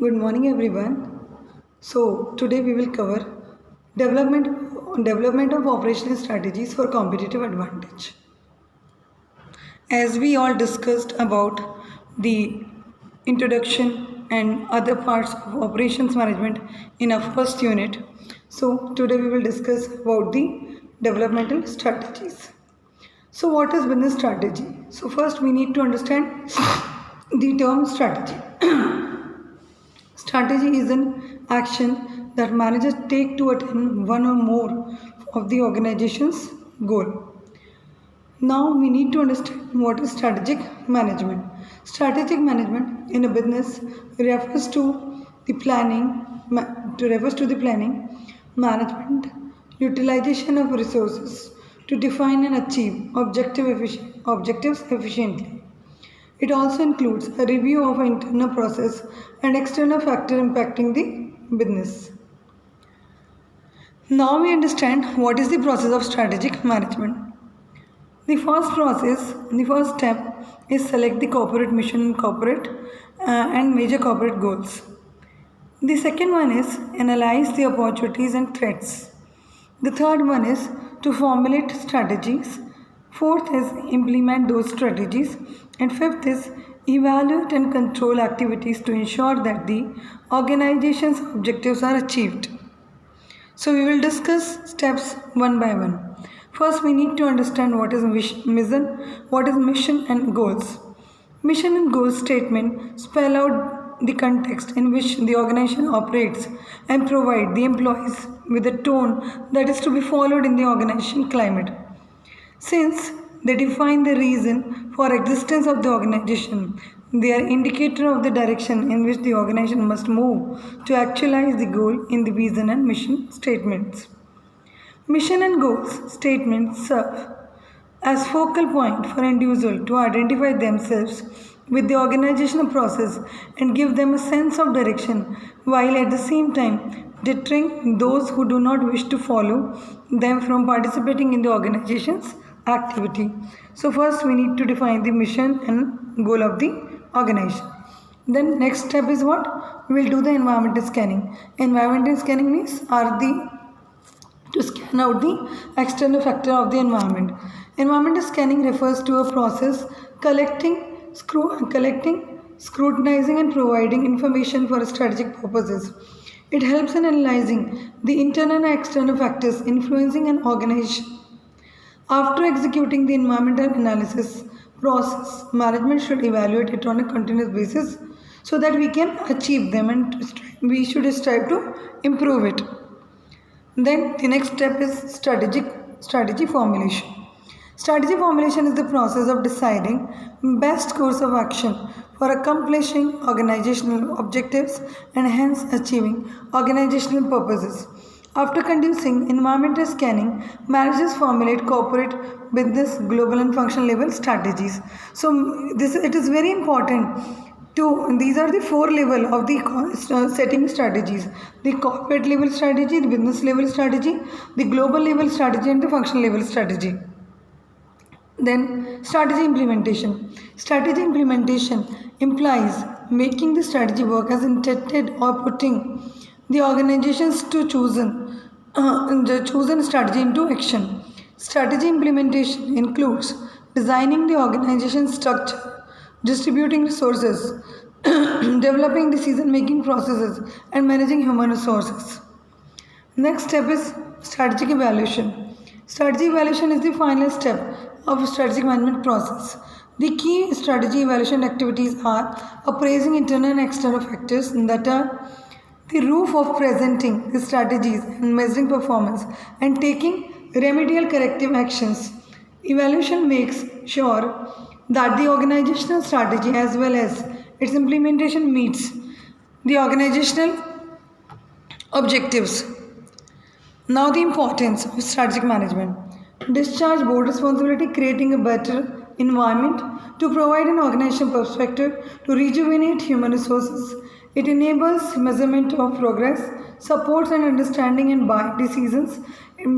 Good morning, everyone. So today we will cover development of operational strategies for competitive advantage. As we all discussed about the introduction and other parts of operations management in our first unit, so today we will discuss about the developmental strategies. So what is business strategy? So first we need to understand the term strategy. Strategy is an action that managers take to attain one or more of the organization's goal. Now we need to understand what is strategic management. Strategic management in a business refers to the planning, management, utilization of resources to define and achieve objectives efficiently. It also includes a review of internal process and external factor impacting the business. Now we understand what is the process of strategic management. The first step is select the corporate mission and and major corporate goals. The second one is analyze the opportunities and threats. The third one is to formulate strategies. Fourth is implement those strategies. And fifth is evaluate and control activities to ensure that the organization's objectives are achieved. So we will discuss steps one by one. First, we need to understand what is mission and goals. Mission and goals statement spell out the context in which the organization operates and provide the employees with a tone that is to be followed in the organization climate. Since they define the reason for existence of the organization, they are indicator of the direction in which the organization must move to actualize the goal in the vision and mission statements. Mission and goals statements serve as focal point for individual to identify themselves with the organizational process and give them a sense of direction while at the same time deterring those who do not wish to follow them from participating in the organization's activity. So first we need to define the mission and goal of the organization. Then next step is what? We will do the environmental scanning. Environmental scanning means to scan out the external factor of the environment. Environmental scanning refers to a process collecting, scrutinizing and providing information for strategic purposes. It helps in analyzing the internal and external factors influencing an organization. After executing the environmental analysis process, management should evaluate it on a continuous basis so that we can achieve them and we should strive to improve it. Then the next step is strategy formulation. Strategy formulation is the process of deciding best course of action for accomplishing organizational objectives and hence achieving organizational purposes. After conducting environmental scanning, managers formulate corporate, business, global and functional level strategies. So it is very important these are the four level of the setting strategies: the corporate level strategy, the business level strategy, the global level strategy and the functional level strategy. Then strategy implementation. Strategy implementation implies making the strategy work as intended or putting the organizations to the chosen strategy into action. Strategy implementation includes designing the organization structure, distributing resources, developing decision-making processes, and managing human resources. Next step is strategic evaluation. Strategy evaluation is the final step of strategic management process. The key strategy evaluation activities are appraising internal and external factors that are the roof of presenting the strategies and measuring performance and taking remedial corrective actions. Evaluation makes sure that the organizational strategy as well as its implementation meets the organizational objectives. Now the importance of strategic management. Discharge board responsibility, creating a better environment to provide an organizational perspective to rejuvenate human resources. It enables measurement of progress, supports and understanding and buying decisions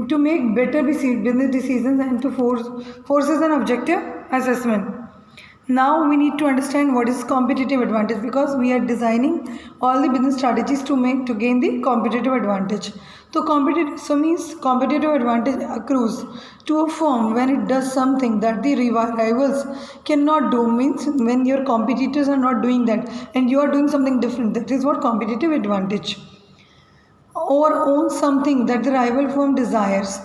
to make better business decisions and to forces an objective assessment. Now we need to understand what is competitive advantage, because we are designing all the business strategies to gain the competitive advantage. So means competitive advantage accrues to a firm when it does something that the rivals cannot do. Means when your competitors are not doing that and you are doing something different, that is what competitive advantage. Or own something that the rival firm desires.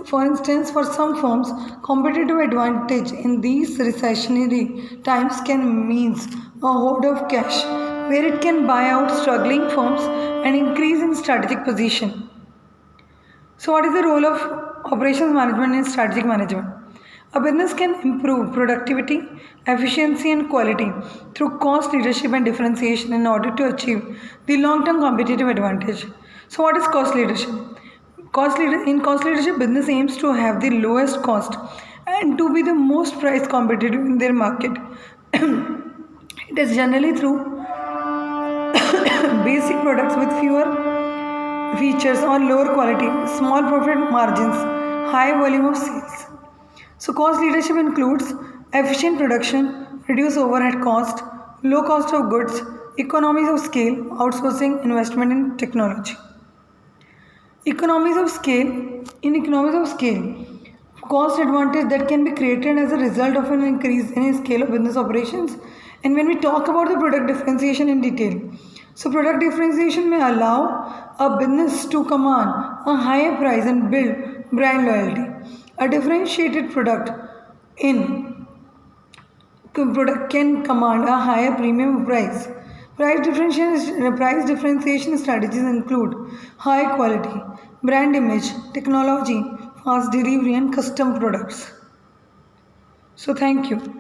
For instance, for some firms, competitive advantage in these recessionary times can means a hoard of cash, where it can buy out struggling firms and increase in strategic position. So, what is the role of operations management in strategic management? A business can improve productivity, efficiency, and quality through cost leadership and differentiation in order to achieve the long term competitive advantage. So, what is cost leadership? In cost leadership, business aims to have the lowest cost and to be the most price competitive in their market. It is generally through basic products with fewer features or lower quality, small profit margins, high volume of sales. So, cost leadership includes efficient production, reduce overhead cost, low cost of goods, economies of scale, outsourcing, investment in technology. Economies of scale, cost advantage that can be created as a result of an increase in a scale of business operations. And when we talk about the product differentiation in detail, so product differentiation may allow a business to command a higher price and build brand loyalty. A differentiated in product can command a higher premium price. Price differentiation strategies include high quality, brand image, technology, fast delivery, and custom products. So, thank you.